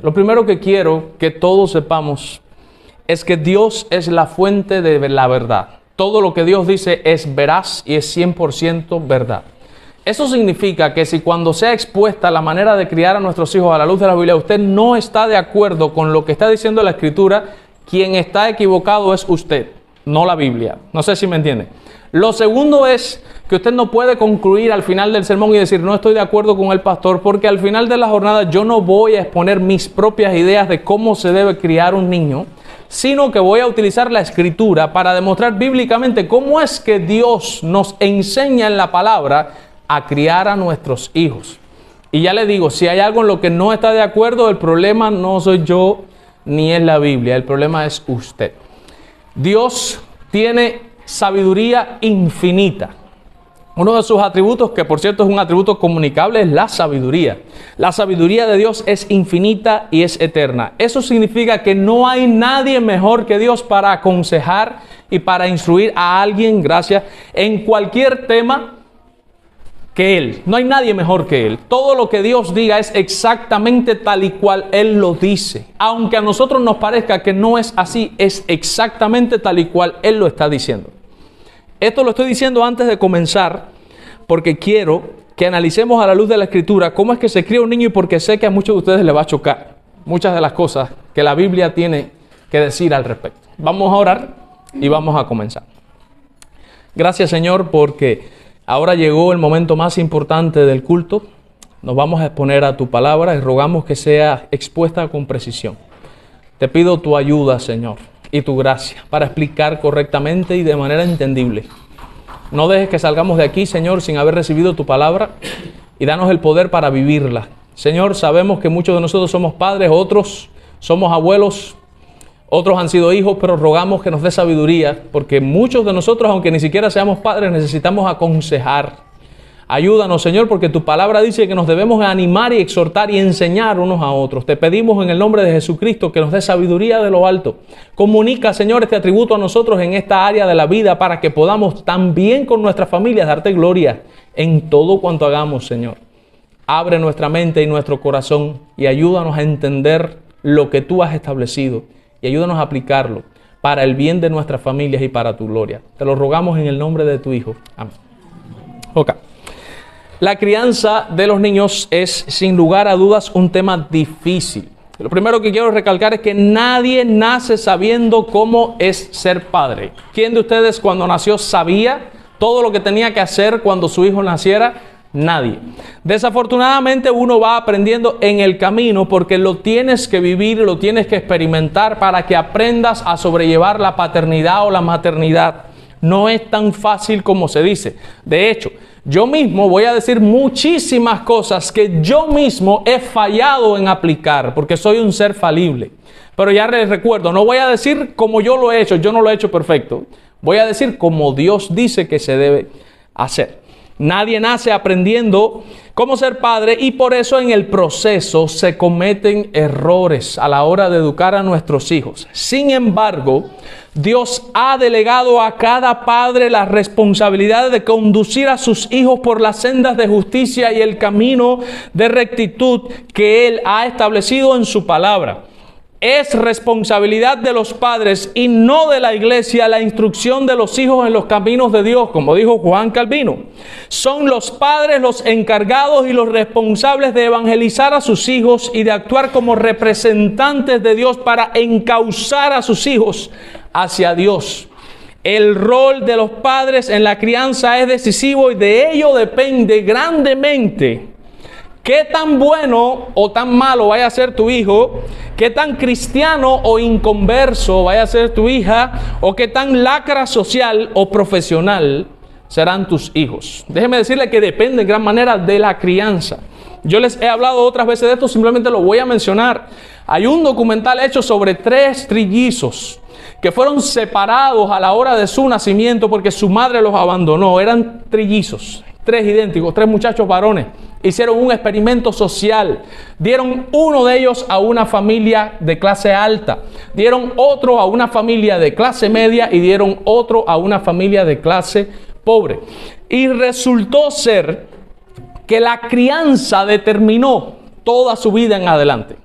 Lo primero que quiero que todos sepamos es que Dios es la fuente de la verdad. Todo lo que Dios dice es veraz y es 100% verdad. Eso significa que si cuando sea expuesta la manera de criar a nuestros hijos a la luz de la Biblia, usted no está de acuerdo con lo que está diciendo la Escritura, quien está equivocado es usted, no la Biblia. No sé si me entiende. Lo segundo es que usted no puede concluir al final del sermón y decir no estoy de acuerdo con el pastor, porque al final de la jornada yo no voy a exponer mis propias ideas de cómo se debe criar un niño, sino que voy a utilizar la Escritura para demostrar bíblicamente cómo es que Dios nos enseña en la palabra a criar a nuestros hijos. Y ya le digo, si hay algo en lo que no está de acuerdo, el problema no soy yo ni es la Biblia, el problema es usted. Dios tiene sabiduría infinita. Uno de sus atributos, que por cierto es un atributo comunicable, es la sabiduría. La sabiduría de Dios es infinita y es eterna. Eso significa que no hay nadie mejor que Dios para aconsejar y para instruir a alguien, gracias, en cualquier tema que Él. No hay nadie mejor que Él. Todo lo que Dios diga es exactamente tal y cual Él lo dice. Aunque a nosotros nos parezca que no es así, es exactamente tal y cual Él lo está diciendo. Esto lo estoy diciendo antes de comenzar porque quiero que analicemos a la luz de la Escritura cómo es que se cría un niño y porque sé que a muchos de ustedes les va a chocar muchas de las cosas que la Biblia tiene que decir al respecto. Vamos a orar y vamos a comenzar. Gracias, Señor, porque ahora llegó el momento más importante del culto. Nos vamos a exponer a tu palabra y rogamos que sea expuesta con precisión. Te pido tu ayuda, Señor, y tu gracia para explicar correctamente y de manera entendible. No dejes que salgamos de aquí, Señor, sin haber recibido tu palabra y danos el poder para vivirla. Señor, sabemos que muchos de nosotros somos padres, otros somos abuelos, otros han sido hijos, pero rogamos que nos dé sabiduría, porque muchos de nosotros, aunque ni siquiera seamos padres, necesitamos aconsejar. Ayúdanos, Señor, porque tu palabra dice que nos debemos animar y exhortar y enseñar unos a otros. Te pedimos en el nombre de Jesucristo que nos dé sabiduría de lo alto. Comunica, Señor, este atributo a nosotros en esta área de la vida para que podamos también con nuestras familias darte gloria en todo cuanto hagamos, Señor. Abre nuestra mente y nuestro corazón y ayúdanos a entender lo que tú has establecido y ayúdanos a aplicarlo para el bien de nuestras familias y para tu gloria. Te lo rogamos en el nombre de tu Hijo. Amén. Ok. La crianza de los niños es, sin lugar a dudas, un tema difícil. Lo primero que quiero recalcar es que nadie nace sabiendo cómo es ser padre. ¿Quién de ustedes cuando nació sabía todo lo que tenía que hacer cuando su hijo naciera? Nadie. Desafortunadamente uno va aprendiendo en el camino porque lo tienes que vivir, lo tienes que experimentar para que aprendas a sobrellevar la paternidad o la maternidad. No es tan fácil como se dice. De hecho, yo mismo voy a decir muchísimas cosas que yo mismo he fallado en aplicar porque soy un ser falible. Pero ya les recuerdo, no voy a decir como yo lo he hecho, yo no lo he hecho perfecto. Voy a decir como Dios dice que se debe hacer. Nadie nace aprendiendo cómo ser padre y por eso en el proceso se cometen errores a la hora de educar a nuestros hijos. Sin embargo, Dios ha delegado a cada padre la responsabilidad de conducir a sus hijos por las sendas de justicia y el camino de rectitud que Él ha establecido en su palabra. Es responsabilidad de los padres y no de la iglesia la instrucción de los hijos en los caminos de Dios, como dijo Juan Calvino. Son los padres los encargados y los responsables de evangelizar a sus hijos y de actuar como representantes de Dios para encauzar a sus hijos hacia Dios. El rol de los padres en la crianza es decisivo y de ello depende grandemente qué tan bueno o tan malo vaya a ser tu hijo, qué tan cristiano o inconverso vaya a ser tu hija, o qué tan lacra social o profesional serán tus hijos. Déjeme decirle que depende en gran manera de la crianza. Yo les he hablado otras veces de esto, simplemente lo voy a mencionar. Hay un documental hecho sobre 3 trillizos que fueron separados a la hora de su nacimiento porque su madre los abandonó. Eran trillizos, 3 idénticos, 3 muchachos varones. Hicieron un experimento social. Dieron uno de ellos a una familia de clase alta. Dieron otro a una familia de clase media y dieron otro a una familia de clase pobre. Y resultó ser que la crianza determinó toda su vida en adelante.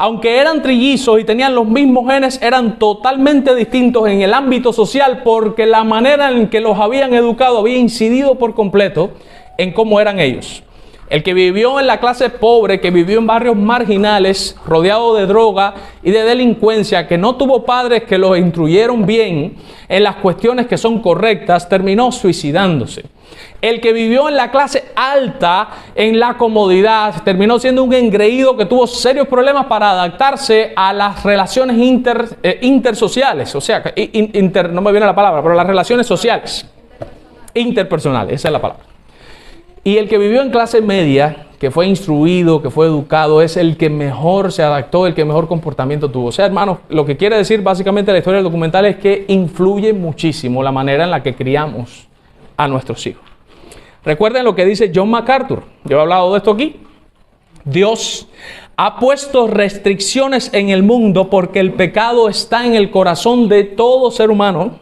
Aunque eran trillizos y tenían los mismos genes, eran totalmente distintos en el ámbito social porque la manera en que los habían educado había incidido por completo en cómo eran ellos. El que vivió en la clase pobre, que vivió en barrios marginales, rodeado de droga y de delincuencia, que no tuvo padres que los instruyeron bien en las cuestiones que son correctas, terminó suicidándose. El que vivió en la clase alta, en la comodidad, terminó siendo un engreído que tuvo serios problemas para adaptarse a las relaciones intersociales. O sea, no me viene la palabra, pero las relaciones sociales. Interpersonales, esa es la palabra. Y el que vivió en clase media, que fue instruido, que fue educado, es el que mejor se adaptó, el que mejor comportamiento tuvo. O sea, hermanos, lo que quiere decir básicamente la historia del documental es que influye muchísimo la manera en la que criamos a nuestros hijos. Recuerden lo que dice John MacArthur. Yo he hablado de esto aquí. Dios ha puesto restricciones en el mundo porque el pecado está en el corazón de todo ser humano.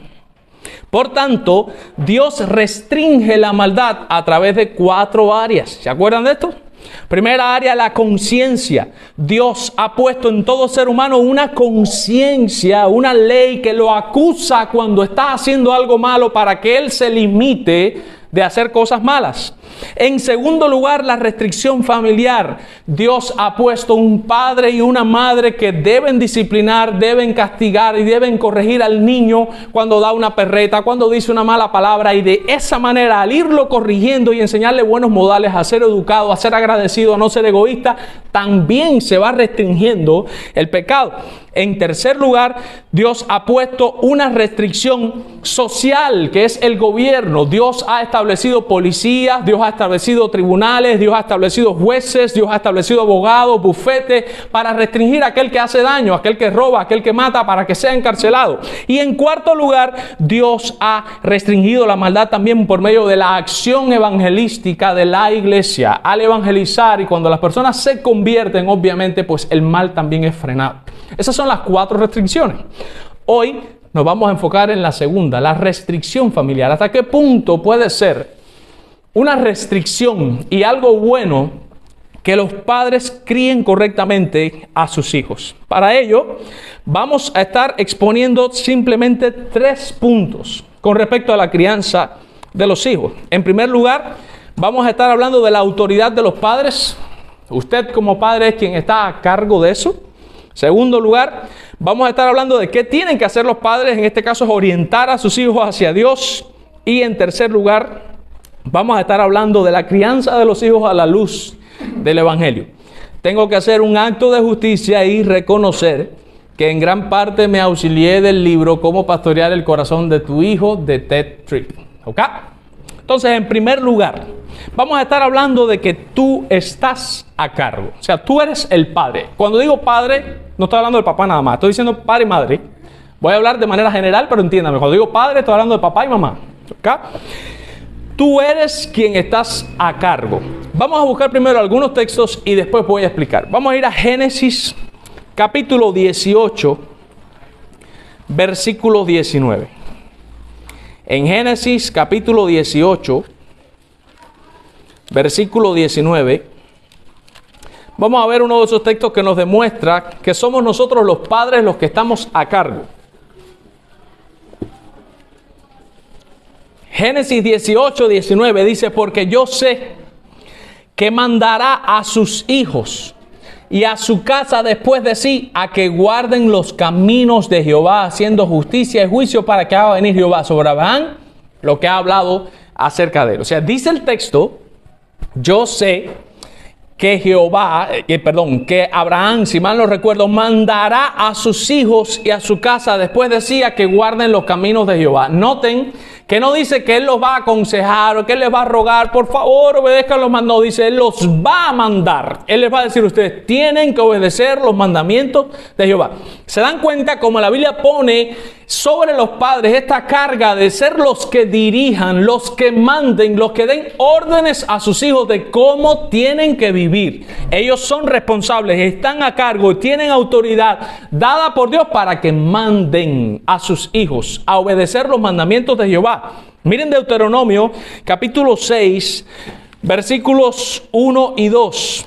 Por tanto, Dios restringe la maldad a través de 4 áreas. ¿Se acuerdan de esto? Primera área, la conciencia. Dios ha puesto en todo ser humano una conciencia, una ley que lo acusa cuando está haciendo algo malo para que él se limite de hacer cosas malas. En segundo lugar, la restricción familiar. Dios ha puesto un padre y una madre que deben disciplinar, deben castigar y deben corregir al niño cuando da una perreta, cuando dice una mala palabra, y de esa manera, al irlo corrigiendo y enseñarle buenos modales, a ser educado, a ser agradecido, a no ser egoísta, también se va restringiendo el pecado. En tercer lugar, Dios ha puesto una restricción social, que es el gobierno. Dios ha establecido policías, Dios ha establecido tribunales, Dios ha establecido jueces, Dios ha establecido abogados, bufetes, para restringir a aquel que hace daño, a aquel que roba, a aquel que mata, para que sea encarcelado. Y en cuarto lugar, Dios ha restringido la maldad también por medio de la acción evangelística de la iglesia. Al evangelizar y cuando las personas se convierten, obviamente, pues el mal también es frenado. Esas son las 4 restricciones. Hoy nos vamos a enfocar en la segunda, la restricción familiar. ¿Hasta qué punto puede ser una restricción y algo bueno que los padres críen correctamente a sus hijos? Para ello, vamos a estar exponiendo simplemente 3 puntos con respecto a la crianza de los hijos. En primer lugar, vamos a estar hablando de la autoridad de los padres. Usted como padre es quien está a cargo de eso. Segundo lugar, vamos a estar hablando de qué tienen que hacer los padres, en este caso es orientar a sus hijos hacia Dios. Y en tercer lugar, vamos a estar hablando de la crianza de los hijos a la luz del Evangelio. Tengo que hacer un acto de justicia y reconocer que en gran parte me auxilié del libro Cómo pastorear el corazón de tu hijo, de Ted Tripp. ¿Ok? Entonces, en primer lugar, vamos a estar hablando de que tú estás a cargo. O sea, tú eres el padre. Cuando digo padre, no estoy hablando del papá nada más. Estoy diciendo padre y madre. Voy a hablar de manera general, pero entiéndame. Cuando digo padre, estoy hablando de papá y mamá. ¿Ok? Tú eres quien estás a cargo. Vamos a buscar primero algunos textos y después voy a explicar. Vamos a ir a Génesis capítulo 18, versículo 19. En Génesis capítulo 18, versículo 19, vamos a ver uno de esos textos que nos demuestra que somos nosotros los padres los que estamos a cargo. Génesis 18, 19 dice, porque yo sé que mandará a sus hijos y a su casa después de sí a que guarden los caminos de Jehová, haciendo justicia y juicio para que haga venir Jehová sobre Abraham lo que ha hablado acerca de él. O sea, dice el texto, yo sé que que Abraham, si mal no recuerdo, mandará a sus hijos y a su casa después de sí a que guarden los caminos de Jehová. Noten que no dice que él los va a aconsejar o que él les va a rogar, por favor obedezcan los mandatos. No, dice, él los va a mandar. Él les va a decir, ustedes tienen que obedecer los mandamientos de Jehová. ¿Se dan cuenta cómo la Biblia pone sobre los padres esta carga de ser los que dirijan, los que manden, los que den órdenes a sus hijos de cómo tienen que vivir? Ellos son responsables, están a cargo, tienen autoridad dada por Dios para que manden a sus hijos a obedecer los mandamientos de Jehová. Miren Deuteronomio capítulo 6, versículos 1 y 2.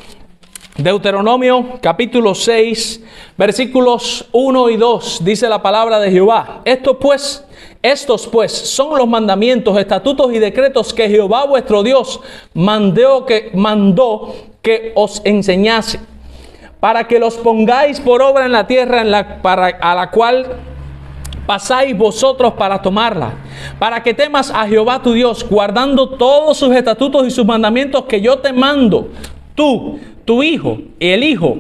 Deuteronomio capítulo 6, versículos 1 y 2, dice la palabra de Jehová. Estos pues son los mandamientos, estatutos y decretos que Jehová vuestro Dios mandó que os enseñase, para que los pongáis por obra en la tierra a la cual pasáis vosotros para tomarla, para que temas a Jehová tu Dios, guardando todos sus estatutos y sus mandamientos que yo te mando, tú, tu hijo y el hijo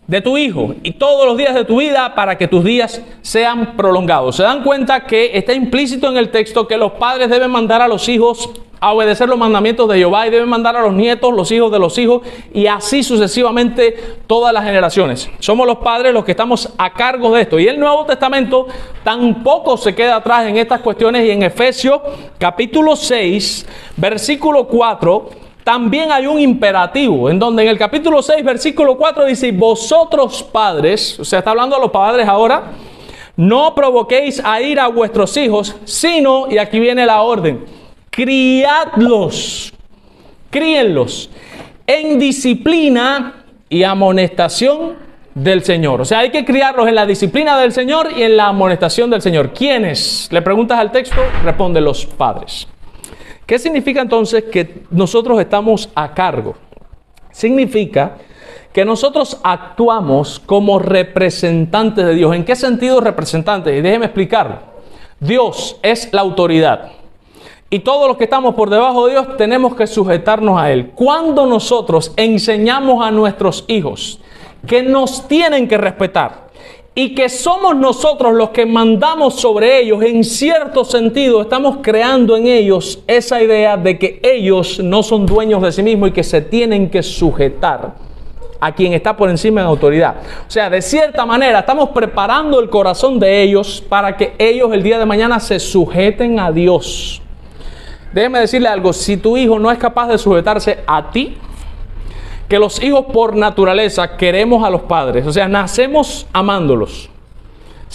de tu hijo, y todos los días de tu vida, para que tus días sean prolongados. Se dan cuenta que está implícito en el texto que los padres deben mandar a los hijos a obedecer los mandamientos de Jehová, y deben mandar a los nietos, los hijos de los hijos, y así sucesivamente todas las generaciones. Somos los padres los que estamos a cargo de esto. Y el Nuevo Testamento tampoco se queda atrás en estas cuestiones, y en Efesios capítulo 6, versículo 4, también hay un imperativo, en donde en el capítulo 6, versículo 4 dice: vosotros padres, o sea, está hablando a los padres ahora, no provoquéis a ira a vuestros hijos, sino, y aquí viene la orden, criadlos, críenlos en disciplina y amonestación del Señor. O sea, hay que criarlos en la disciplina del Señor y en la amonestación del Señor. ¿Quiénes? Le preguntas al texto, responde: los padres. ¿Qué significa entonces que nosotros estamos a cargo? Significa que nosotros actuamos como representantes de Dios. ¿En qué sentido representantes? Y déjeme explicarlo. Dios es la autoridad, y todos los que estamos por debajo de Dios tenemos que sujetarnos a Él. Cuando nosotros enseñamos a nuestros hijos que nos tienen que respetar y que somos nosotros los que mandamos sobre ellos, en cierto sentido estamos creando en ellos esa idea de que ellos no son dueños de sí mismos y que se tienen que sujetar a quien está por encima en autoridad. O sea, de cierta manera estamos preparando el corazón de ellos para que ellos el día de mañana se sujeten a Dios. Déjeme decirle algo: si tu hijo no es capaz de sujetarse a ti, que los hijos por naturaleza queremos a los padres, o sea, nacemos amándolos,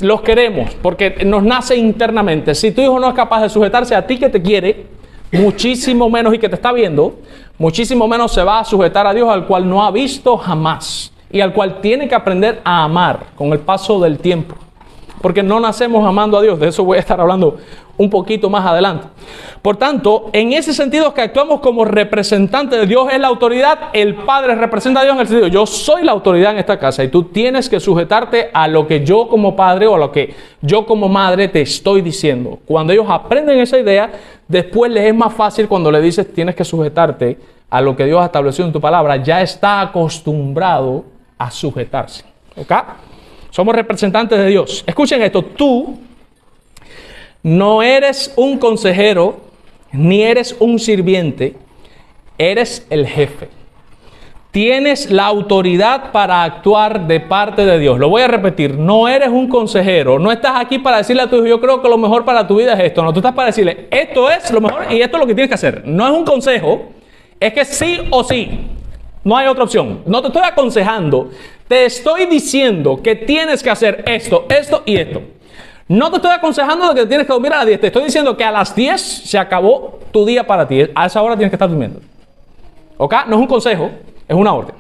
los queremos porque nos nace internamente. Si tu hijo no es capaz de sujetarse a ti, que te quiere muchísimo menos y que te está viendo, muchísimo menos se va a sujetar a Dios, al cual no ha visto jamás y al cual tiene que aprender a amar con el paso del tiempo, porque no nacemos amando a Dios. De eso voy a estar hablando un poquito más adelante. Por tanto, en ese sentido es que actuamos como representantes de Dios. Es la autoridad, el Padre representa a Dios en el sentido: yo soy la autoridad en esta casa y tú tienes que sujetarte a lo que yo como padre o a lo que yo como madre te estoy diciendo. Cuando ellos aprenden esa idea, después les es más fácil cuando le dices tienes que sujetarte a lo que Dios estableció en tu palabra. Ya está acostumbrado a sujetarse. ¿Ok? Somos representantes de Dios. Escuchen esto: tú no eres un consejero, ni eres un sirviente, eres el jefe. Tienes la autoridad para actuar de parte de Dios. Lo voy a repetir: no eres un consejero, no estás aquí para decirle a tu hijo yo creo que lo mejor para tu vida es esto. No, tú estás para decirle esto es lo mejor y esto es lo que tienes que hacer. No es un consejo, es que sí o sí. No hay otra opción. No te estoy aconsejando, te estoy diciendo que tienes que hacer esto, esto y esto. No te estoy aconsejando de que tienes que dormir a las 10. Te estoy diciendo que a las 10 se acabó tu día para ti. A esa hora tienes que estar durmiendo. ¿Ok? No es un consejo, es una orden.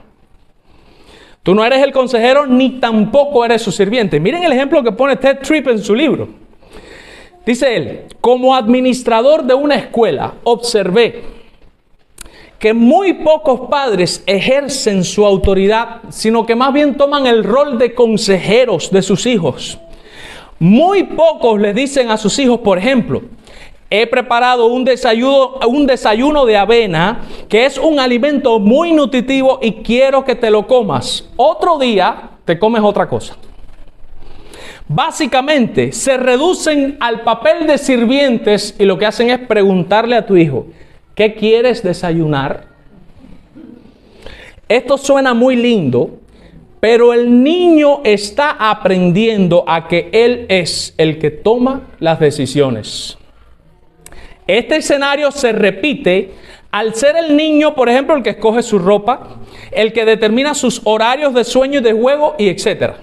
Tú no eres el consejero ni tampoco eres su sirviente. Miren el ejemplo que pone Ted Tripp en su libro. Dice él: como administrador de una escuela, observé que muy pocos padres ejercen su autoridad, sino que más bien toman el rol de consejeros de sus hijos. Muy pocos les dicen a sus hijos, por ejemplo: he preparado un desayuno de avena, que es un alimento muy nutritivo y quiero que te lo comas. Otro día te comes otra cosa. Básicamente se reducen al papel de sirvientes y lo que hacen es preguntarle a tu hijo: ¿qué quieres desayunar? Esto suena muy lindo, pero el niño está aprendiendo a que él es el que toma las decisiones. Este escenario se repite al ser el niño, por ejemplo, el que escoge su ropa, el que determina sus horarios de sueño y de juego, y etc.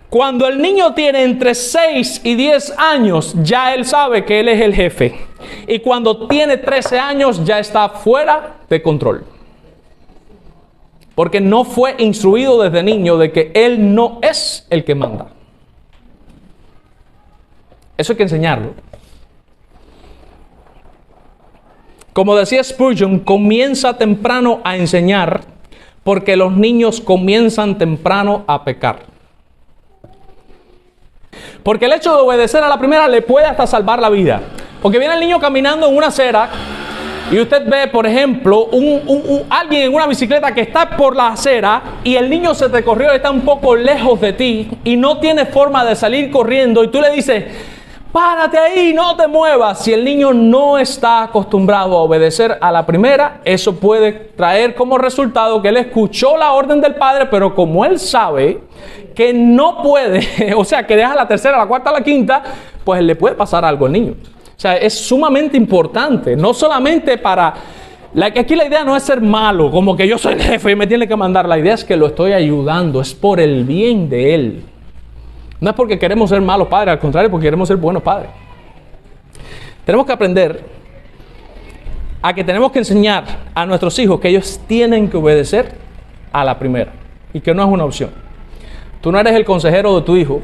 Cuando el niño tiene entre 6 y 10 años, ya él sabe que él es el jefe. Y cuando tiene 13 años, ya está fuera de control. Porque no fue instruido desde niño de que él no es el que manda. Eso hay que enseñarlo. Como decía Spurgeon, comienza temprano a enseñar porque los niños comienzan temprano a pecar. Porque el hecho de obedecer a la primera le puede hasta salvar la vida. Porque viene el niño caminando en una acera y usted ve, por ejemplo, alguien en una bicicleta que está por la acera y el niño se te corrió y está un poco lejos de ti y no tiene forma de salir corriendo y tú le dices, párate ahí, no te muevas. Si el niño no está acostumbrado a obedecer a la primera, eso puede traer como resultado que él escuchó la orden del padre, pero como él sabe que no puede, o sea, que deja la tercera, la cuarta, la quinta, pues le puede pasar algo al niño. O sea, es sumamente importante, no solamente para... Aquí la idea no es ser malo, como que yo soy el jefe y me tiene que mandar. La idea es que lo estoy ayudando, es por el bien de él. No es porque queremos ser malos padres, al contrario, porque queremos ser buenos padres. Tenemos que aprender a que tenemos que enseñar a nuestros hijos que ellos tienen que obedecer a la primera y que no es una opción. Tú no eres el consejero de tu hijo.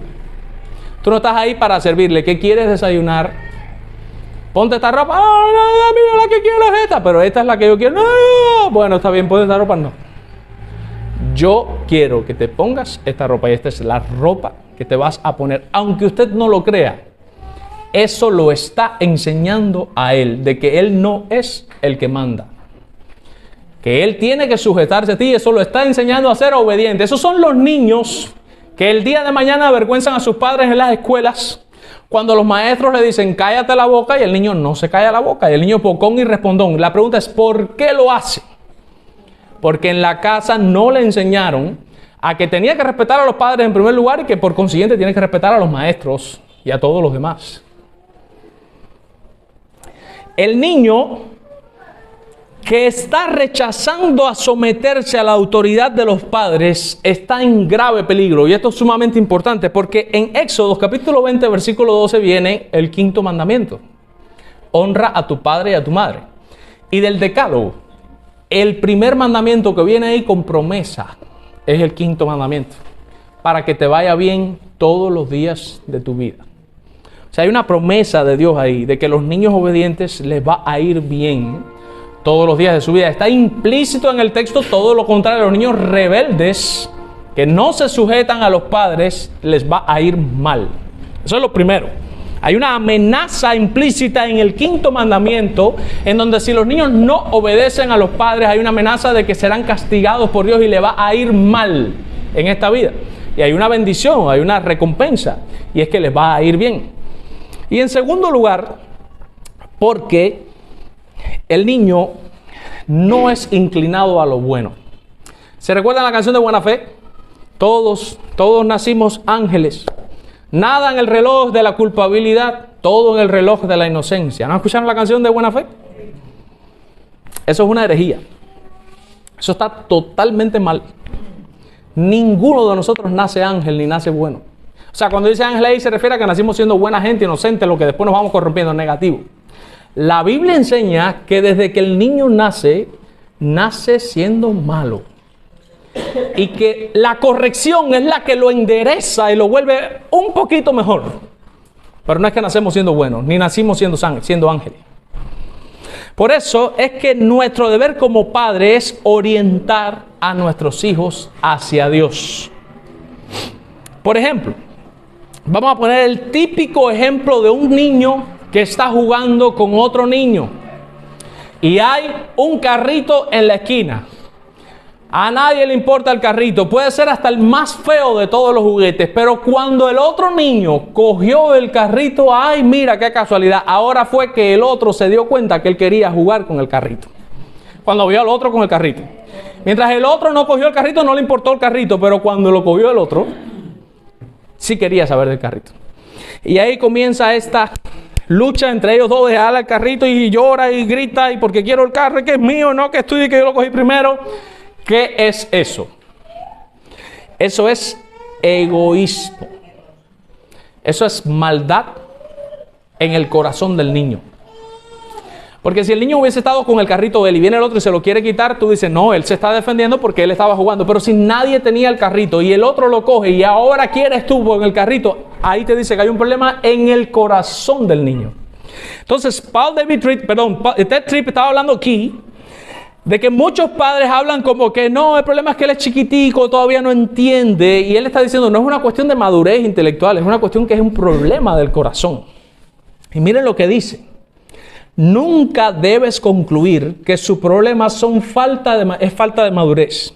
Tú no estás ahí para servirle. ¿Qué quieres desayunar? Ponte esta ropa. No, mira, la que quiero es esta, pero esta es la que yo quiero. No, bueno, está bien, ponte esta ropa. No. Yo quiero que te pongas esta ropa y esta es la ropa que te vas a poner. Aunque usted no lo crea, eso lo está enseñando a él, de que él no es el que manda. Que él tiene que sujetarse a ti, eso lo está enseñando a ser obediente. Esos son los niños que el día de mañana avergüenzan a sus padres en las escuelas. Cuando los maestros le dicen, cállate la boca, y el niño no se calla la boca. Y el niño pocón y respondón. La pregunta es, ¿por qué lo hace? Porque en la casa no le enseñaron a que tenía que respetar a los padres en primer lugar y que por consiguiente tiene que respetar a los maestros y a todos los demás. El niño que está rechazando a someterse a la autoridad de los padres está en grave peligro. Y esto es sumamente importante porque en Éxodo capítulo 20 versículo 12 viene el quinto mandamiento. Honra a tu padre y a tu madre. Y del decálogo, el primer mandamiento que viene ahí con promesa es el quinto mandamiento. Para que te vaya bien todos los días de tu vida. O sea, hay una promesa de Dios ahí de que los niños obedientes les va a ir bien todos los días de su vida. Está implícito en el texto todo lo contrario. Los niños rebeldes que no se sujetan a los padres les va a ir mal. Eso es lo primero. Hay una amenaza implícita en el quinto mandamiento en donde si los niños no obedecen a los padres hay una amenaza de que serán castigados por Dios y les va a ir mal en esta vida. Y hay una bendición, hay una recompensa y es que les va a ir bien. Y en segundo lugar, porque el niño no es inclinado a lo bueno. ¿Se recuerdan la canción de Buena Fe? Todos nacimos ángeles. Nada en el reloj de la culpabilidad, todo en el reloj de la inocencia. ¿No escucharon la canción de Buena Fe? Eso es una herejía. Eso está totalmente mal. Ninguno de nosotros nace ángel ni nace bueno. O sea, cuando dice ángel ahí se refiere a que nacimos siendo buena gente, inocente, lo que después nos vamos corrompiendo en negativo. La Biblia enseña que desde que el niño nace siendo malo. Y que la corrección es la que lo endereza y lo vuelve un poquito mejor. Pero no es que nacemos siendo buenos, ni nacimos siendo ángeles. Por eso es que nuestro deber como padre es orientar a nuestros hijos hacia Dios. Por ejemplo, vamos a poner el típico ejemplo de un niño que está jugando con otro niño y hay un carrito en la esquina. A nadie le importa el carrito, puede ser hasta el más feo de todos los juguetes, pero cuando el otro niño cogió el carrito, ay, mira qué casualidad, ahora fue que el otro se dio cuenta que él quería jugar con el carrito. Cuando vio al otro con el carrito. Mientras el otro no cogió el carrito, no le importó el carrito, pero cuando lo cogió el otro, sí quería saber del carrito. Y ahí comienza esta lucha entre ellos dos de jalar el carrito y llora y grita y porque quiero el carro, que es mío, no que estudie, que yo lo cogí primero. ¿Qué es eso? Eso es egoísmo. Eso es maldad en el corazón del niño. Porque si el niño hubiese estado con el carrito de él y viene el otro y se lo quiere quitar, tú dices, no, él se está defendiendo porque él estaba jugando. Pero si nadie tenía el carrito y el otro lo coge y ahora quieres tú con el carrito, ahí te dice que hay un problema en el corazón del niño. Entonces, Ted Tripp estaba hablando aquí de que muchos padres hablan como que no, el problema es que él es chiquitico, todavía no entiende. Y él está diciendo, no es una cuestión de madurez intelectual, es una cuestión que es un problema del corazón. Y miren lo que dice. Nunca debes concluir que sus problemas son falta de madurez.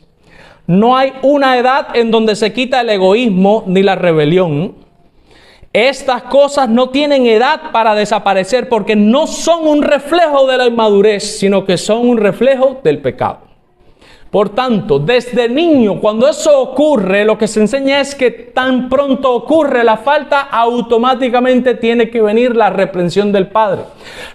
No hay una edad en donde se quita el egoísmo ni la rebelión. Estas cosas no tienen edad para desaparecer porque no son un reflejo de la inmadurez, sino que son un reflejo del pecado. Por tanto, desde niño, cuando eso ocurre, lo que se enseña es que tan pronto ocurre la falta, automáticamente tiene que venir la reprensión del padre.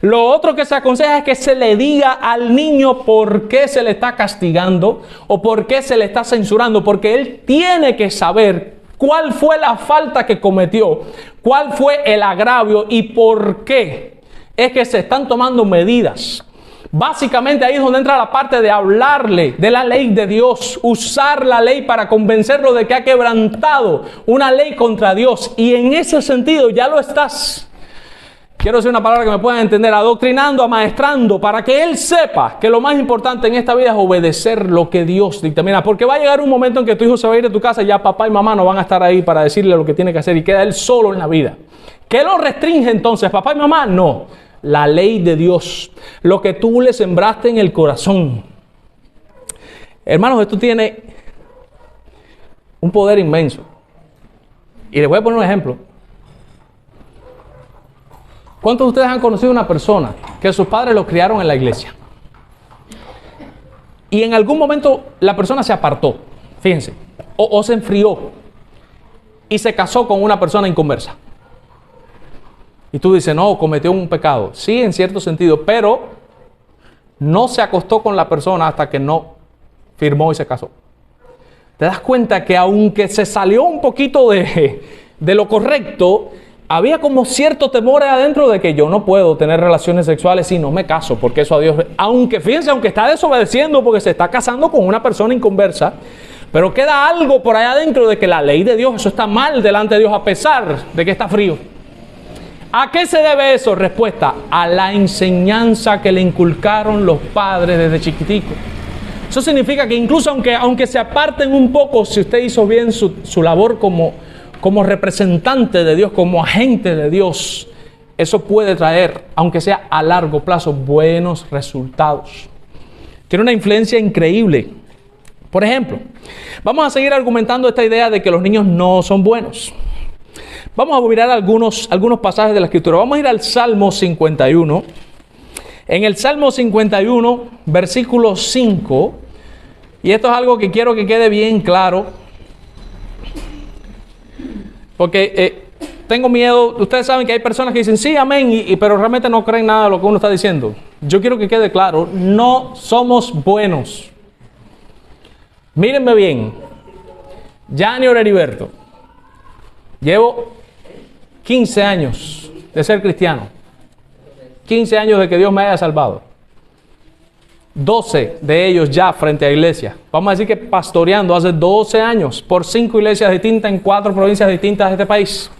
Lo otro que se aconseja es que se le diga al niño por qué se le está castigando o por qué se le está censurando, porque él tiene que saber cuál fue la falta que cometió, cuál fue el agravio y por qué es que se están tomando medidas. Básicamente ahí es donde entra la parte de hablarle de la ley de Dios, usar la ley para convencerlo de que ha quebrantado una ley contra Dios. Y en ese sentido ya lo estás, quiero decir una palabra que me puedan entender, adoctrinando, amaestrando, para que él sepa que lo más importante en esta vida es obedecer lo que Dios dictamina. Porque va a llegar un momento en que tu hijo se va a ir de tu casa y ya papá y mamá no van a estar ahí para decirle lo que tiene que hacer y queda él solo en la vida. ¿Qué lo restringe entonces? ¿Papá y mamá? No. La ley de Dios, lo que tú le sembraste en el corazón. Hermanos, esto tiene un poder inmenso. Y les voy a poner un ejemplo. ¿Cuántos de ustedes han conocido una persona que sus padres lo criaron en la iglesia? Y en algún momento la persona se apartó, fíjense, o se enfrió y se casó con una persona inconversa. Y tú dices, no, cometió un pecado. Sí, en cierto sentido, pero no se acostó con la persona hasta que no firmó y se casó. Te das cuenta que aunque se salió un poquito de lo correcto, había como cierto temor adentro de que yo no puedo tener relaciones sexuales si no me caso, porque eso a Dios... Aunque fíjense, aunque está desobedeciendo porque se está casando con una persona inconversa, pero queda algo por allá adentro de que la ley de Dios, eso está mal delante de Dios a pesar de que está frío. ¿A qué se debe eso? Respuesta, a la enseñanza que le inculcaron los padres desde chiquitico. Eso significa que incluso aunque se aparten un poco, si usted hizo bien su labor como representante de Dios, como agente de Dios, eso puede traer, aunque sea a largo plazo, buenos resultados. Tiene una influencia increíble. Por ejemplo, vamos a seguir argumentando esta idea de que los niños no son buenos. Vamos a mirar algunos pasajes de la Escritura. Vamos a ir al Salmo 51. En el Salmo 51, versículo 5, y esto es algo que quiero que quede bien claro, porque tengo miedo. Ustedes saben que hay personas que dicen sí, amén, pero realmente no creen nada de lo que uno está diciendo. Yo quiero que quede claro, no somos buenos. Mírenme bien, Janior Heriberto, llevo 15 años de ser cristiano. 15 años de que Dios me haya salvado. 12 de ellos ya frente a iglesias. Vamos a decir que pastoreando hace 12 años por 5 iglesias distintas en 4 provincias distintas de este país.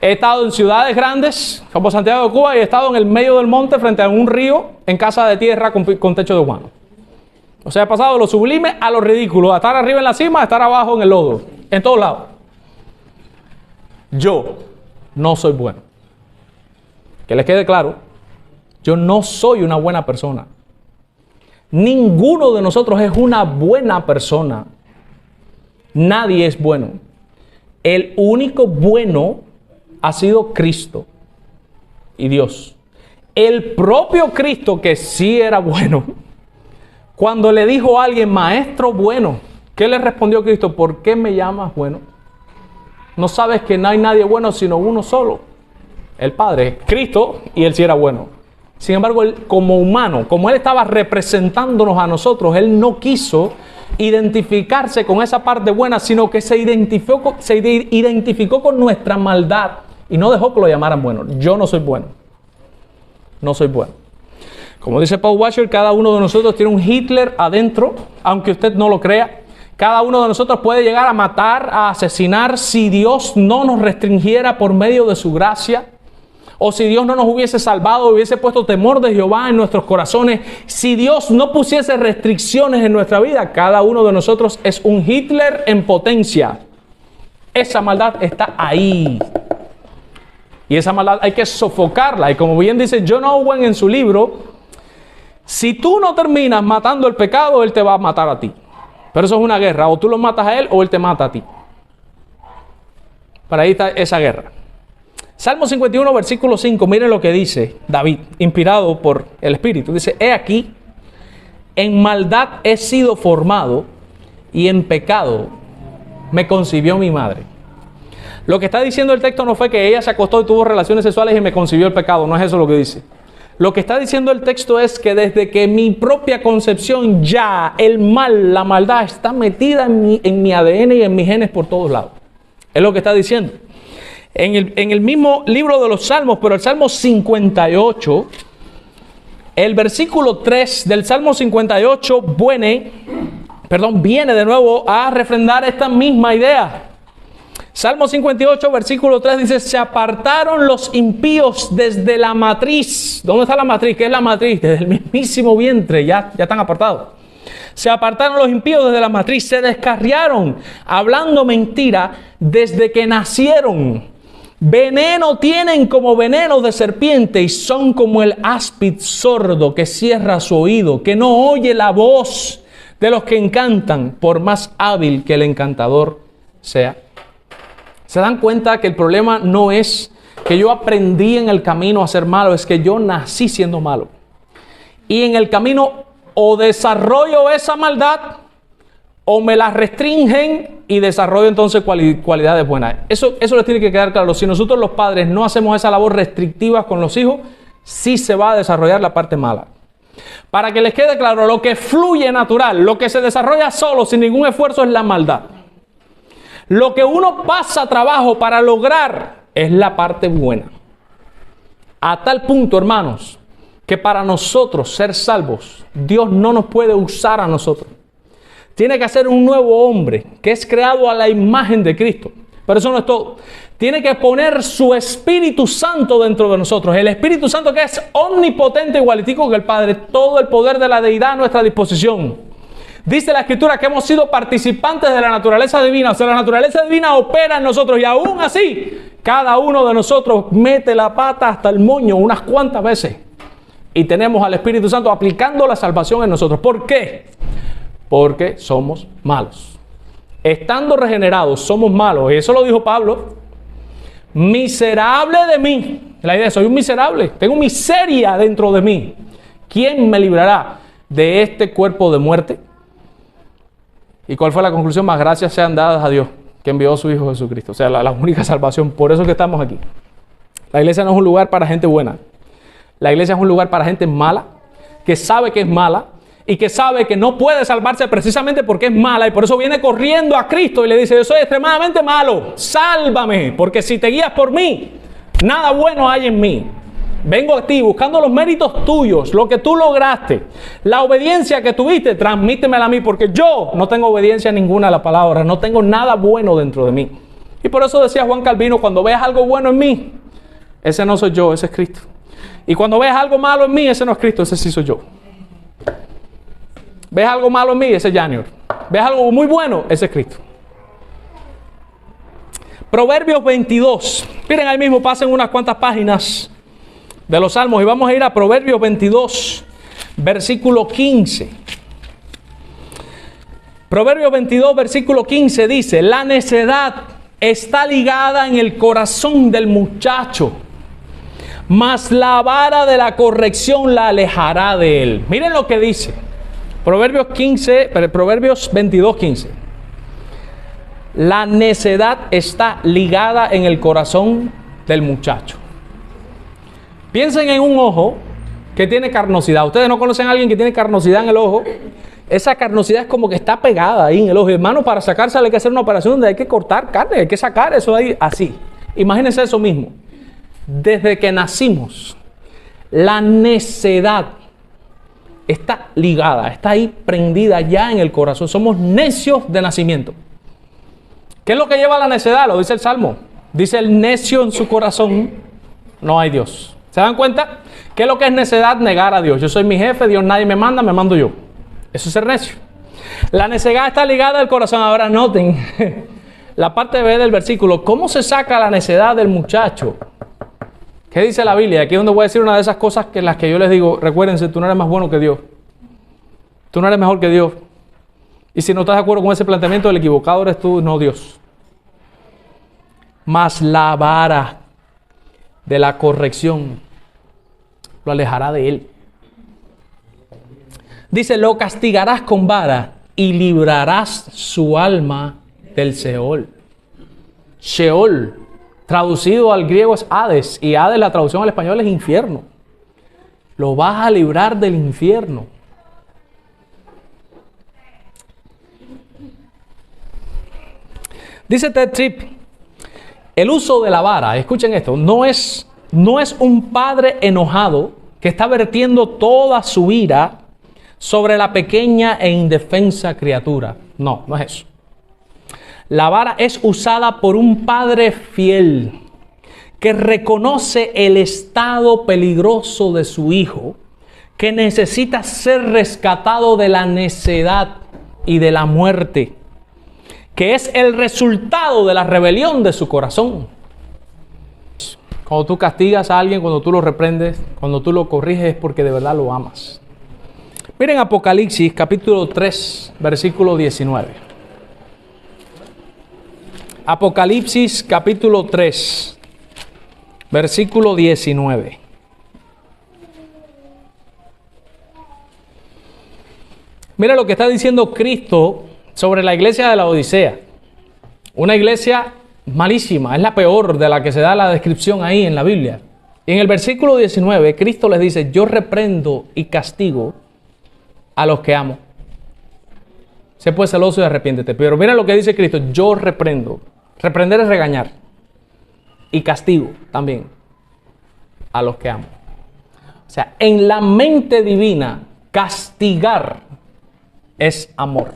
He estado en ciudades grandes como Santiago de Cuba y he estado en el medio del monte frente a un río en casa de tierra con techo de guano. O sea, he pasado de lo sublime a lo ridículo, a estar arriba en la cima, a estar abajo en el lodo, en todos lados. Yo no soy bueno. Que les quede claro, yo no soy una buena persona. Ninguno de nosotros es una buena persona. Nadie es bueno. El único bueno ha sido Cristo y Dios. El propio Cristo, que sí era bueno, cuando le dijo a alguien, maestro bueno, ¿qué le respondió Cristo? ¿Por qué me llamas bueno? ¿No sabes que no hay nadie bueno sino uno solo? El Padre, Cristo, y Él sí era bueno. Sin embargo, Él como humano, como Él estaba representándonos a nosotros, Él no quiso identificarse con esa parte buena, sino que se identificó con nuestra maldad y no dejó que lo llamaran bueno. Yo no soy bueno. No soy bueno. Como dice Paul Washer, cada uno de nosotros tiene un Hitler adentro, aunque usted no lo crea. Cada uno de nosotros puede llegar a matar, a asesinar, si Dios no nos restringiera por medio de su gracia. O si Dios no nos hubiese salvado, hubiese puesto temor de Jehová en nuestros corazones. Si Dios no pusiese restricciones en nuestra vida, cada uno de nosotros es un Hitler en potencia. Esa maldad está ahí. Y esa maldad hay que sofocarla. Y como bien dice John Owen en su libro, si tú no terminas matando el pecado, él te va a matar a ti. Pero eso es una guerra. O tú lo matas a él o él te mata a ti. Para ahí está esa guerra. Salmo 51, versículo 5. Miren lo que dice David, inspirado por el Espíritu. Dice, he aquí, en maldad he sido formado y en pecado me concibió mi madre. Lo que está diciendo el texto no fue que ella se acostó y tuvo relaciones sexuales y me concibió el pecado. No es eso lo que dice. Lo que está diciendo el texto es que desde que mi propia concepción ya el mal, la maldad está metida en mi ADN y en mis genes por todos lados. Es lo que está diciendo. En el mismo libro de los Salmos, pero el Salmo 58, el versículo 3 del Salmo 58 viene de nuevo a refrendar esta misma idea. Salmo 58, versículo 3 dice, se apartaron los impíos desde la matriz. ¿Dónde está la matriz? ¿Qué es la matriz? Desde el mismísimo vientre, ya están apartados. Se apartaron los impíos desde la matriz, se descarriaron, hablando mentira desde que nacieron. Veneno tienen como veneno de serpiente y son como el áspid sordo que cierra su oído, que no oye la voz de los que encantan, por más hábil que el encantador sea. ¿Se dan cuenta que el problema no es que yo aprendí en el camino a ser malo? Es que yo nací siendo malo. Y en el camino o desarrollo esa maldad o me la restringen y desarrollo entonces cualidades buenas. Eso les tiene que quedar claro. Si nosotros los padres no hacemos esa labor restrictiva con los hijos, sí se va a desarrollar la parte mala. Para que les quede claro, lo que fluye natural, lo que se desarrolla solo, sin ningún esfuerzo, es la maldad. Lo que uno pasa trabajo para lograr es la parte buena. A tal punto, hermanos, que para nosotros ser salvos, Dios no nos puede usar a nosotros. Tiene que hacer un nuevo hombre que es creado a la imagen de Cristo. Pero eso no es todo. Tiene que poner su Espíritu Santo dentro de nosotros. El Espíritu Santo que es omnipotente, igualitico que el Padre. Todo el poder de la deidad a nuestra disposición. Dice la Escritura que hemos sido participantes de la naturaleza divina. O sea, la naturaleza divina opera en nosotros. Y aún así, cada uno de nosotros mete la pata hasta el moño unas cuantas veces. Y tenemos al Espíritu Santo aplicando la salvación en nosotros. ¿Por qué? Porque somos malos. Estando regenerados, somos malos. Y eso lo dijo Pablo. Miserable de mí. La idea es, soy un miserable. Tengo miseria dentro de mí. ¿Quién me librará de este cuerpo de muerte? ¿Y cuál fue la conclusión? Más gracias sean dadas a Dios, que envió a su Hijo Jesucristo. O sea, la única salvación. Por eso es que estamos aquí. La iglesia no es un lugar para gente buena. La iglesia es un lugar para gente mala, que sabe que es mala y que sabe que no puede salvarse precisamente porque es mala, y por eso viene corriendo a Cristo y le dice, yo soy extremadamente malo, sálvame, porque si te guías por mí, nada bueno hay en mí. Vengo a ti buscando los méritos tuyos, lo que tú lograste, la obediencia que tuviste, transmítemela a mí, porque yo no tengo obediencia ninguna a la palabra, no tengo nada bueno dentro de mí. Y por eso decía Juan Calvino, cuando veas algo bueno en mí, ese no soy yo, ese es Cristo. Y cuando veas algo malo en mí, ese no es Cristo, ese sí soy yo. ¿Ves algo malo en mí? Ese es Janior. ¿Ves algo muy bueno? Ese es Cristo. Proverbios 22. Miren, ahí mismo pasen unas cuantas páginas de los Salmos y vamos a ir a Proverbios 22, versículo 15. Proverbios 22, versículo 15 dice, la necedad está ligada en el corazón del muchacho, mas la vara de la corrección la alejará de él. Miren lo que dice. Proverbios 22, 15. La necedad está ligada en el corazón del muchacho. Piensen en un ojo que tiene carnosidad. ¿Ustedes no conocen a alguien que tiene carnosidad en el ojo? Esa carnosidad es como que está pegada ahí en el ojo. Hermano, para sacársela hay que hacer una operación donde hay que cortar carne, hay que sacar eso de ahí así. Imagínense eso mismo. Desde que nacimos, la necedad está ligada, está ahí prendida ya en el corazón. Somos necios de nacimiento. ¿Qué es lo que lleva a la necedad? Lo dice el Salmo. Dice el necio en su corazón, no hay Dios. ¿Se dan cuenta? ¿Qué es lo que es necedad? Negar a Dios. Yo soy mi jefe, Dios nadie me manda, me mando yo. Eso es ser necio. La necedad está ligada al corazón. Ahora noten la parte B del versículo. ¿Cómo se saca la necedad del muchacho? ¿Qué dice la Biblia? Aquí es donde voy a decir una de esas cosas que las que yo les digo. Recuérdense, tú no eres más bueno que Dios. Tú no eres mejor que Dios. Y si no estás de acuerdo con ese planteamiento, el equivocado eres tú, no Dios. Mas la vara de la corrección lo alejará de él. Dice, lo castigarás con vara y librarás su alma del Sheol. Sheol, traducido al griego es Hades, y Hades la traducción al español es infierno. Lo vas a librar del infierno. Dice Ted Tripp, el uso de la vara, escuchen esto, no es un padre enojado que está vertiendo toda su ira sobre la pequeña e indefensa criatura. No, no es eso. La vara es usada por un padre fiel que reconoce el estado peligroso de su hijo, que necesita ser rescatado de la necedad y de la muerte, que es el resultado de la rebelión de su corazón. Cuando tú castigas a alguien, cuando tú lo reprendes, cuando tú lo corriges, es porque de verdad lo amas. Miren Apocalipsis capítulo 3, versículo 19. Apocalipsis capítulo 3, versículo 19. Mira lo que está diciendo Cristo sobre la iglesia de la Odisea. Una iglesia malísima, es la peor de la que se da la descripción ahí en la Biblia. Y en el versículo 19, Cristo les dice, yo reprendo y castigo a los que amo. Sé pues celoso y arrepiéntete. Pero mira lo que dice Cristo, yo reprendo. Reprender es regañar. Y castigo también a los que amo. O sea, en la mente divina, castigar es amor.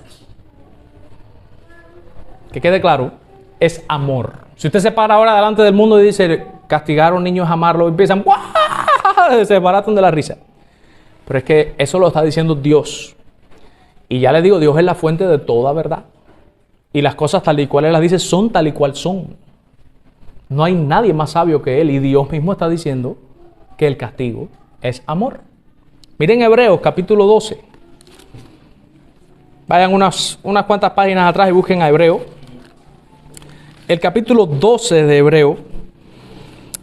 Que quede claro, es amor. Si usted se para ahora delante del mundo y dice, castigar a un niño es amarlo, y empiezan, ¡guau! Se baratan de la risa. Pero es que eso lo está diciendo Dios. Y ya les digo, Dios es la fuente de toda verdad. Y las cosas tal y cual Él las dice son tal y cual son. No hay nadie más sabio que Él. Y Dios mismo está diciendo que el castigo es amor. Miren Hebreos capítulo 12. Vayan unas cuantas páginas atrás y busquen a Hebreo. El capítulo 12 de Hebreo,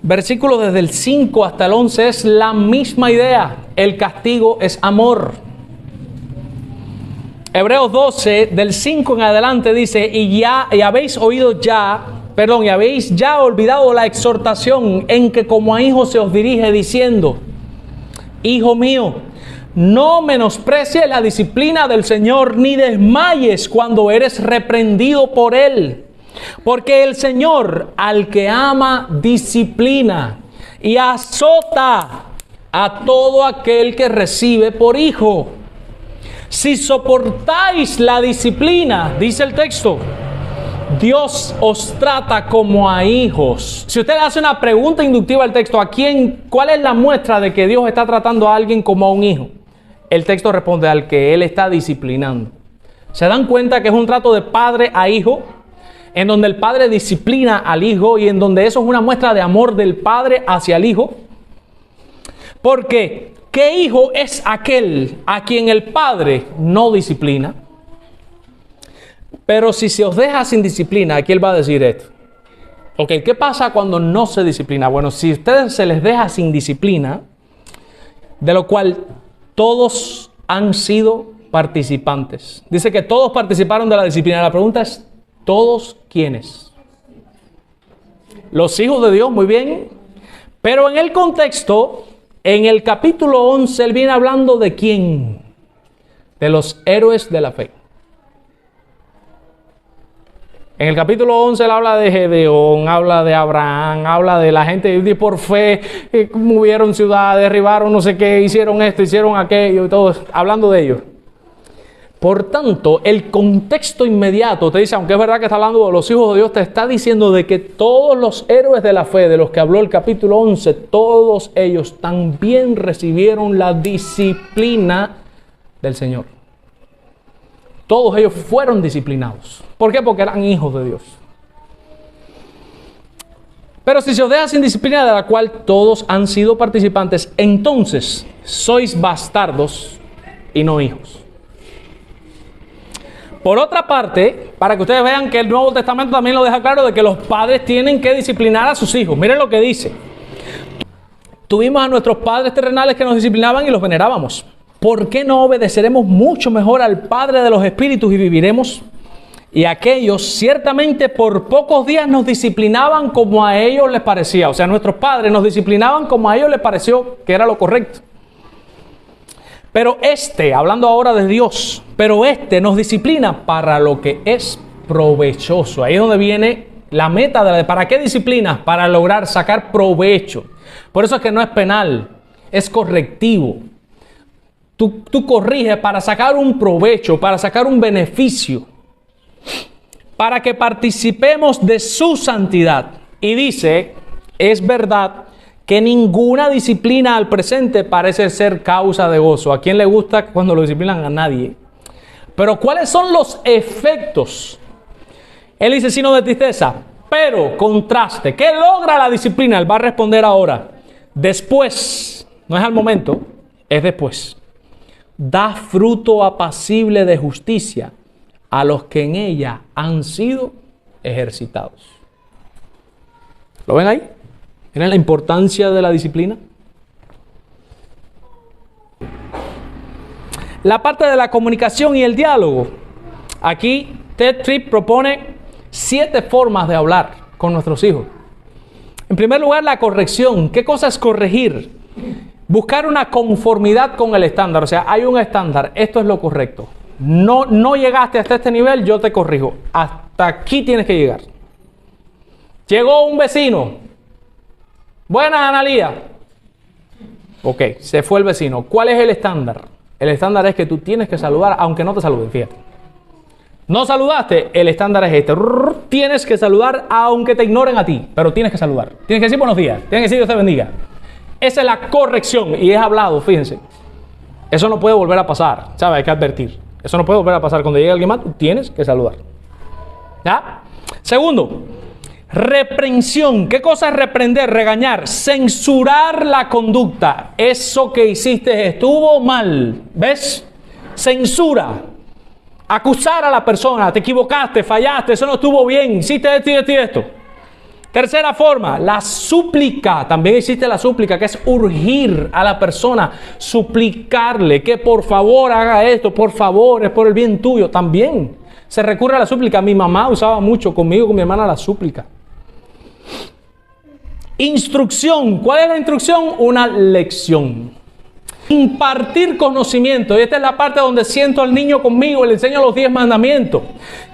versículos desde el 5 hasta el 11 es la misma idea. El castigo es amor. Hebreos 12, del 5 en adelante dice, y habéis ya olvidado la exhortación en que como a hijos se os dirige diciendo, hijo mío, no menosprecies la disciplina del Señor, ni desmayes cuando eres reprendido por Él. Porque el Señor al que ama disciplina y azota a todo aquel que recibe por hijo. Si soportáis la disciplina, dice el texto, Dios os trata como a hijos. Si usted hace una pregunta inductiva al texto, ¿cuál es la muestra de que Dios está tratando a alguien como a un hijo? El texto responde al que Él está disciplinando. ¿Se dan cuenta que es un trato de padre a hijo? En donde el padre disciplina al hijo y en donde eso es una muestra de amor del padre hacia el hijo. Porque, ¿qué hijo es aquel a quien el padre no disciplina? Pero si se os deja sin disciplina, aquí él va a decir esto. Ok, ¿qué pasa cuando no se disciplina? Bueno, si ustedes se les deja sin disciplina, de lo cual todos han sido participantes. Dice que todos participaron de la disciplina. La pregunta es, ¿todos quiénes? Los hijos de Dios, muy bien. Pero en el contexto, en el capítulo 11, él viene hablando de quién. De los héroes de la fe. En el capítulo 11 él habla de Gedeón, habla de Abraham, habla de la gente que por fe movieron ciudades, derribaron no sé qué, hicieron esto, hicieron aquello y todo, hablando de ellos. Por tanto, el contexto inmediato te dice, aunque es verdad que está hablando de los hijos de Dios, te está diciendo de que todos los héroes de la fe de los que habló el capítulo 11, todos ellos también recibieron la disciplina del Señor. Todos ellos fueron disciplinados. ¿Por qué? Porque eran hijos de Dios. Pero si se os deja sin disciplina de la cual todos han sido participantes, entonces sois bastardos y no hijos. Por otra parte, para que ustedes vean que el Nuevo Testamento también lo deja claro de que los padres tienen que disciplinar a sus hijos. Miren lo que dice. Tuvimos a nuestros padres terrenales que nos disciplinaban y los venerábamos. ¿Por qué no obedeceremos mucho mejor al Padre de los Espíritus y viviremos? Y aquellos ciertamente por pocos días nos disciplinaban como a ellos les parecía. O sea, nuestros padres nos disciplinaban como a ellos les pareció que era lo correcto. Pero hablando ahora de Dios, pero nos disciplina para lo que es provechoso. Ahí es donde viene la meta de ¿para qué disciplinas? Para lograr sacar provecho. Por eso es que no es penal, es correctivo. Tú corriges para sacar un provecho, para sacar un beneficio, para que participemos de su santidad. Y dice, es verdad que ninguna disciplina al presente parece ser causa de gozo. ¿A quién le gusta cuando lo disciplinan? A nadie. Pero ¿cuáles son los efectos? Él dice, sino de tristeza. Pero, contraste, ¿qué logra la disciplina? Él va a responder ahora. Después, no es al momento, es después. Da fruto apacible de justicia a los que en ella han sido ejercitados. ¿Lo ven ahí? ¿Miren la importancia de la disciplina? La parte de la comunicación y el diálogo. Aquí Ted Tripp propone 7 formas de hablar con nuestros hijos. En primer lugar, la corrección. ¿Qué cosa es corregir? Buscar una conformidad con el estándar. O sea, hay un estándar. Esto es lo correcto. No llegaste hasta este nivel, yo te corrijo. Hasta aquí tienes que llegar. Llegó un vecino. Buenas, Analía. Ok, se fue el vecino. ¿Cuál es el estándar? El estándar es que tú tienes que saludar aunque no te saluden, fíjate. No saludaste, el estándar es este. Tienes que saludar aunque te ignoren a ti, pero tienes que saludar. Tienes que decir buenos días, tienes que decir Dios te bendiga. Esa es la corrección y es hablado, fíjense. Eso no puede volver a pasar, ¿sabes? Hay que advertir. Eso no puede volver a pasar. Cuando llegue alguien más, tú tienes que saludar. ¿Ya? Segundo, reprensión. ¿Qué cosa es reprender? Regañar. Censurar la conducta. Eso que hiciste estuvo mal. ¿Ves? Censura. Acusar a la persona. Te equivocaste, fallaste, eso no estuvo bien. Hiciste esto y esto y esto. Tercera forma, la súplica. También existe la súplica, que es urgir a la persona, suplicarle que por favor haga esto, por favor, es por el bien tuyo. También se recurre a la súplica. Mi mamá usaba mucho conmigo, con mi hermana, la súplica. Instrucción. ¿Cuál es la instrucción? Una lección. Impartir conocimiento. Y esta es la parte donde siento al niño conmigo y le enseño los 10 mandamientos.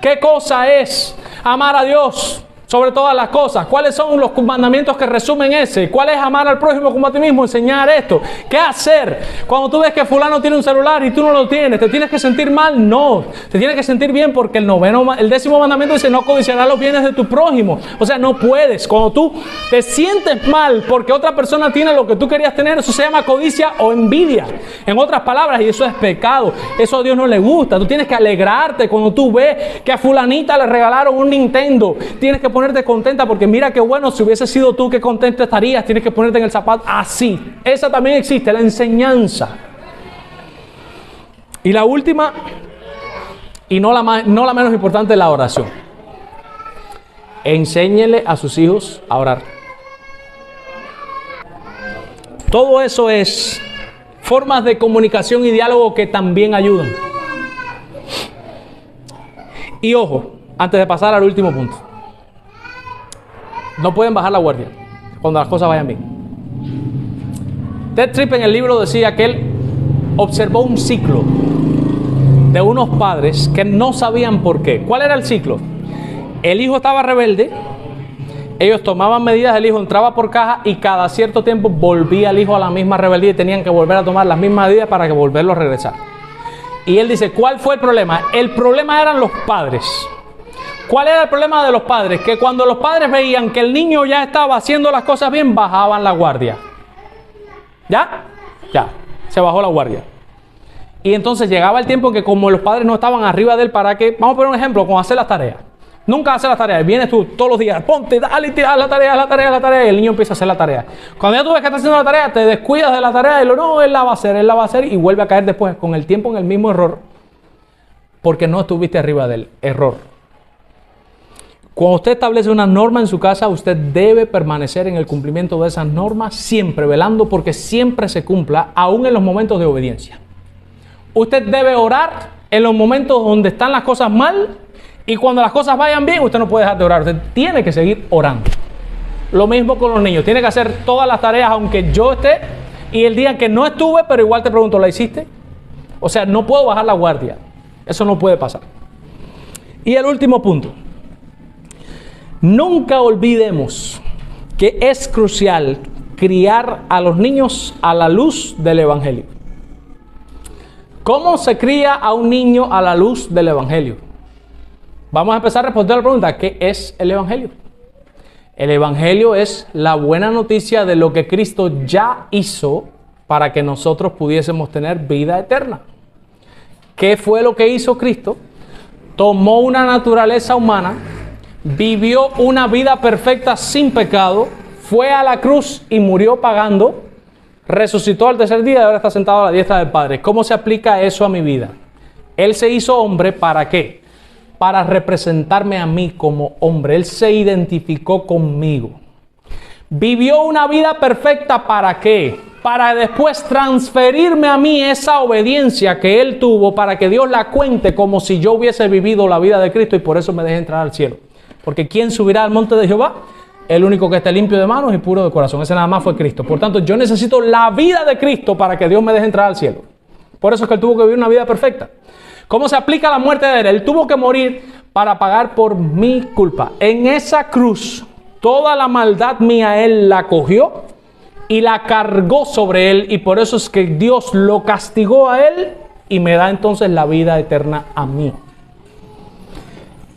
¿Qué cosa es amar a Dios sobre todas las cosas? ¿Cuáles son los mandamientos que resumen ese? ¿Cuál es amar al prójimo como a ti mismo? Enseñar esto. ¿Qué hacer? Cuando tú ves que fulano tiene un celular y tú no lo tienes, ¿te tienes que sentir mal? No. Te tienes que sentir bien porque el 10º mandamiento dice no codiciarás los bienes de tu prójimo. O sea, no puedes. Cuando tú te sientes mal porque otra persona tiene lo que tú querías tener, eso se llama codicia o envidia. En otras palabras, y eso es pecado. Eso a Dios no le gusta. Tú tienes que alegrarte cuando tú ves que a fulanita le regalaron un Nintendo. Tienes que ponerte contenta porque mira qué bueno, si hubiese sido tú, qué contento estarías. Tienes que ponerte en el zapato así. Esa también existe, la enseñanza. Y la última, y no la menos importante, la oración. Enséñele a sus hijos a orar. Todo eso es formas de comunicación y diálogo que también ayudan. Y ojo, antes de pasar al último punto, no pueden bajar la guardia cuando las cosas vayan bien. Ted Tripp en el libro decía que él observó un ciclo de unos padres que no sabían por qué. ¿Cuál era el ciclo? El hijo estaba rebelde, ellos tomaban medidas, el hijo entraba por caja y cada cierto tiempo volvía el hijo a la misma rebeldía y tenían que volver a tomar las mismas medidas para que volverlo a regresar. Y él dice, ¿cuál fue el problema? El problema eran los padres. ¿Cuál era el problema de los padres? Que cuando los padres veían que el niño ya estaba haciendo las cosas bien, bajaban la guardia. ¿Ya? Ya, se bajó la guardia. Y entonces llegaba el tiempo en que como los padres no estaban arriba de él para que, vamos a poner un ejemplo, con hacer las tareas. Nunca hace las tareas, vienes tú todos los días, ponte, dale, haz la tarea, y el niño empieza a hacer la tarea. Cuando ya tú ves que está haciendo la tarea, te descuidas de la tarea y no, él la va a hacer y vuelve a caer después con el tiempo en el mismo error, porque no estuviste arriba del error. Cuando usted establece una norma en su casa, usted debe permanecer en el cumplimiento de esas normas, siempre velando porque siempre se cumpla, aún en los momentos de obediencia. Usted debe orar en los momentos donde están las cosas mal. Y cuando las cosas vayan bien, usted no puede dejar de orar. Usted tiene que seguir orando. Lo mismo con los niños. Tiene que hacer todas las tareas aunque yo esté. Y el día que no estuve, pero igual te pregunto, ¿la hiciste? O sea, no puedo bajar la guardia. Eso no puede pasar. Y el último punto. Nunca olvidemos que es crucial criar a los niños a la luz del Evangelio. ¿Cómo se cría a un niño a la luz del Evangelio? Vamos a empezar a responder la pregunta, ¿qué es el Evangelio? El Evangelio es la buena noticia de lo que Cristo ya hizo para que nosotros pudiésemos tener vida eterna. ¿Qué fue lo que hizo Cristo? Tomó una naturaleza humana, vivió una vida perfecta sin pecado, fue a la cruz y murió pagando, resucitó al tercer día y ahora está sentado a la diestra del Padre. ¿Cómo se aplica eso a mi vida? Él se hizo hombre, ¿para qué? Para representarme a mí como hombre. Él se identificó conmigo. Vivió una vida perfecta, ¿para qué? Para después transferirme a mí esa obediencia que Él tuvo para que Dios la cuente como si yo hubiese vivido la vida de Cristo y por eso me deje entrar al cielo. Porque ¿quién subirá al monte de Jehová? El único que esté limpio de manos y puro de corazón. Ese nada más fue Cristo. Por tanto, yo necesito la vida de Cristo para que Dios me deje entrar al cielo. Por eso es que Él tuvo que vivir una vida perfecta. ¿Cómo se aplica la muerte de Él? Él tuvo que morir para pagar por mi culpa. En esa cruz, toda la maldad mía Él la cogió y la cargó sobre Él. Y por eso es que Dios lo castigó a Él y me da entonces la vida eterna a mí.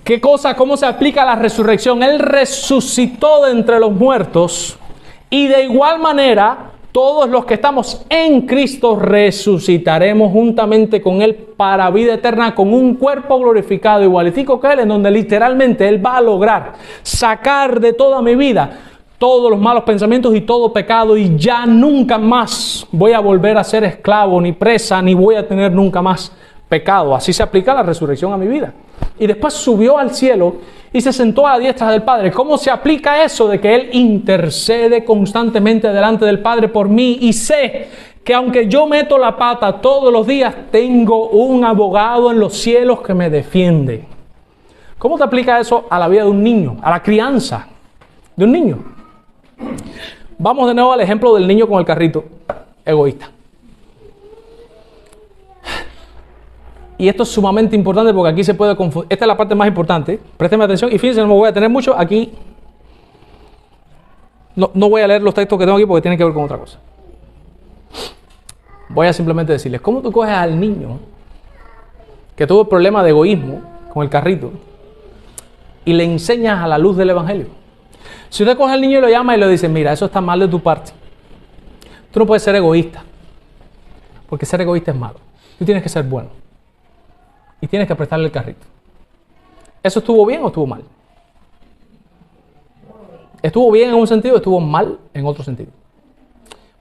¿Qué cosa? ¿Cómo se aplica la resurrección? Él resucitó de entre los muertos y de igual manera todos los que estamos en Cristo resucitaremos juntamente con Él para vida eterna con un cuerpo glorificado igualitico que Él, en donde literalmente Él va a lograr sacar de toda mi vida todos los malos pensamientos y todo pecado y ya nunca más voy a volver a ser esclavo ni presa ni voy a tener nunca más pecado. Así se aplica la resurrección a mi vida. Y después subió al cielo y se sentó a la diestra del Padre. ¿Cómo se aplica eso de que Él intercede constantemente delante del Padre por mí? Y sé que aunque yo meto la pata todos los días, tengo un abogado en los cielos que me defiende. ¿Cómo te aplica eso a la vida de un niño, a la crianza de un niño? Vamos de nuevo al ejemplo del niño con el carrito, egoísta. Y esto es sumamente importante porque aquí se puede confundir. Esta es la parte más importante. Présteme atención y fíjense, no me voy a detener mucho. Aquí no voy a leer los textos que tengo aquí porque tienen que ver con otra cosa. Voy a simplemente decirles, ¿cómo tú coges al niño que tuvo el problema de egoísmo con el carrito y le enseñas a la luz del Evangelio? Si usted coge al niño y lo llama y le dice, mira, eso está mal de tu parte. Tú no puedes ser egoísta, porque ser egoísta es malo. Tú tienes que ser bueno. Y tienes que prestarle el carrito. ¿Eso estuvo bien o estuvo mal? ¿Estuvo bien en un sentido o estuvo mal en otro sentido?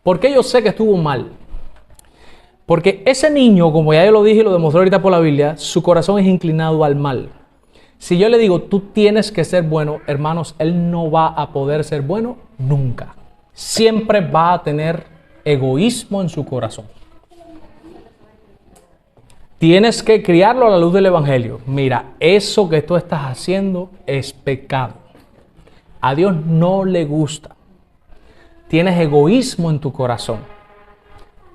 ¿Por qué yo sé que estuvo mal? Porque ese niño, como ya yo lo dije y lo demostré ahorita por la Biblia, su corazón es inclinado al mal. Si yo le digo, tú tienes que ser bueno, hermanos, él no va a poder ser bueno nunca. Siempre va a tener egoísmo en su corazón. Tienes que criarlo a la luz del Evangelio. Mira, eso que tú estás haciendo es pecado. A Dios no le gusta. Tienes egoísmo en tu corazón.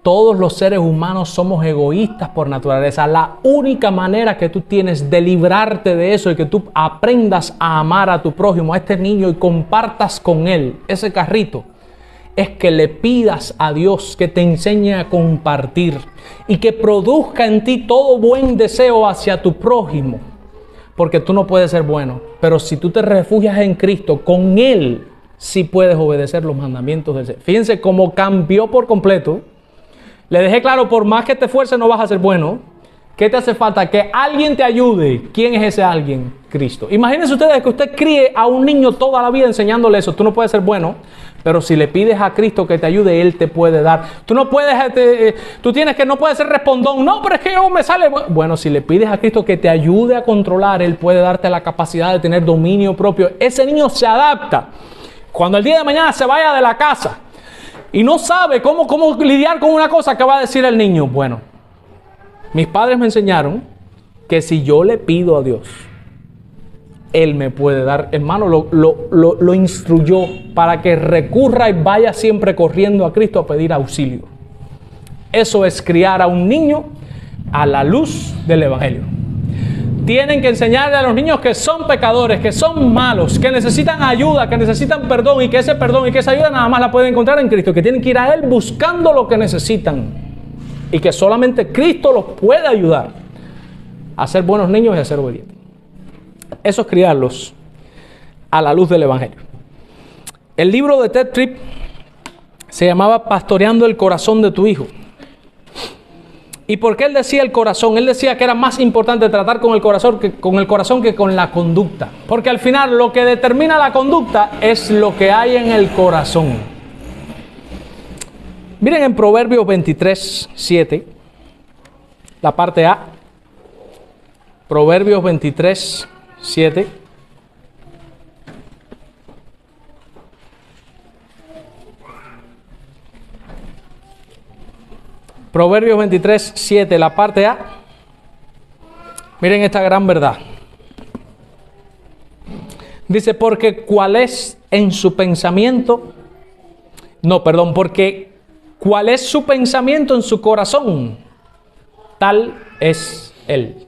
Todos los seres humanos somos egoístas por naturaleza. La única manera que tú tienes de librarte de eso y que tú aprendas a amar a tu prójimo, a este niño, y compartas con él ese carrito, es que le pidas a Dios que te enseñe a compartir y que produzca en ti todo buen deseo hacia tu prójimo. Porque tú no puedes ser bueno, pero si tú te refugias en Cristo, con Él sí puedes obedecer los mandamientos del Señor. Fíjense cómo cambió por completo. Le dejé claro, por más que te esfuerces no vas a ser bueno. ¿Qué te hace falta? Que alguien te ayude. ¿Quién es ese alguien? Cristo. Imagínense ustedes que usted críe a un niño toda la vida enseñándole eso. Tú no puedes ser bueno, pero si le pides a Cristo que te ayude, Él te puede dar. Tú no puedes, no puedes ser respondón. No, pero es que yo me sale. Bueno, si le pides a Cristo que te ayude a controlar, Él puede darte la capacidad de tener dominio propio. Ese niño se adapta. Cuando el día de mañana se vaya de la casa y no sabe cómo lidiar con una cosa, ¿qué va a decir el niño? Bueno, mis padres me enseñaron que si yo le pido a Dios, Él me puede dar. Hermano, lo instruyó para que recurra y vaya siempre corriendo a Cristo a pedir auxilio. Eso es criar a un niño a la luz del Evangelio. Tienen que enseñarle a los niños que son pecadores, que son malos, que necesitan ayuda, que necesitan perdón, y que ese perdón y que esa ayuda nada más la pueden encontrar en Cristo, que tienen que ir a Él buscando lo que necesitan y que solamente Cristo los puede ayudar a ser buenos niños y a ser obedientes. Eso es criarlos a la luz del Evangelio. El libro de Ted Tripp se llamaba Pastoreando el corazón de tu hijo. ¿Y por qué él decía el corazón? Él decía que era más importante tratar con el corazón que con la conducta. Porque al final lo que determina la conducta es lo que hay en el corazón. Miren en Proverbios 23, 7, la parte A. Proverbios 23, 7. Proverbios 23, 7, la parte A. Miren esta gran verdad. Dice, porque cuál es en su pensamiento. Porque cuál es su pensamiento en su corazón, tal es él.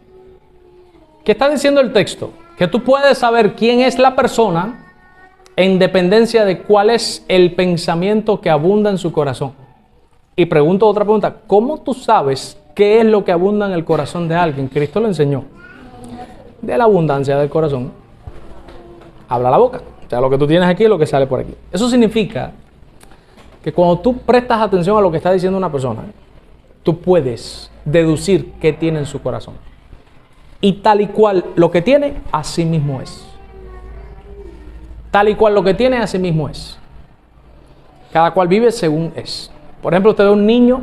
¿Qué está diciendo el texto? Que tú puedes saber quién es la persona en dependencia de cuál es el pensamiento que abunda en su corazón. Y pregunto otra pregunta, ¿cómo tú sabes qué es lo que abunda en el corazón de alguien? Cristo lo enseñó. De la abundancia del corazón habla la boca. O sea, lo que tú tienes aquí es lo que sale por aquí. Eso significa que cuando tú prestas atención a lo que está diciendo una persona, tú puedes deducir qué tiene en su corazón. Y tal y cual lo que tiene, así mismo es. Tal y cual lo que tiene, así mismo es. Cada cual vive según es. Por ejemplo, usted ve un niño,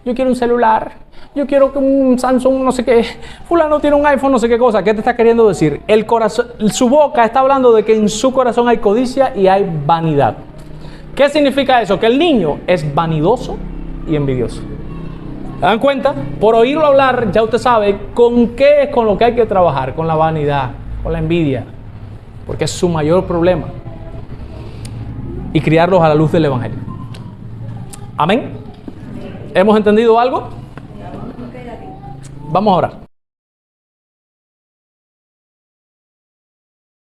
yo quiero un celular, yo quiero un Samsung, no sé qué, fulano tiene un iPhone, no sé qué cosa. ¿Qué te está queriendo decir? El corazón, su boca está hablando de que en su corazón hay codicia y hay vanidad. ¿Qué significa eso? Que el niño es vanidoso y envidioso. ¿Se dan cuenta? Por oírlo hablar, ya usted sabe con qué es con lo que hay que trabajar, con la vanidad, con la envidia, porque es su mayor problema. Y criarlos a la luz del Evangelio. Amén. ¿Hemos entendido algo? Vamos a orar.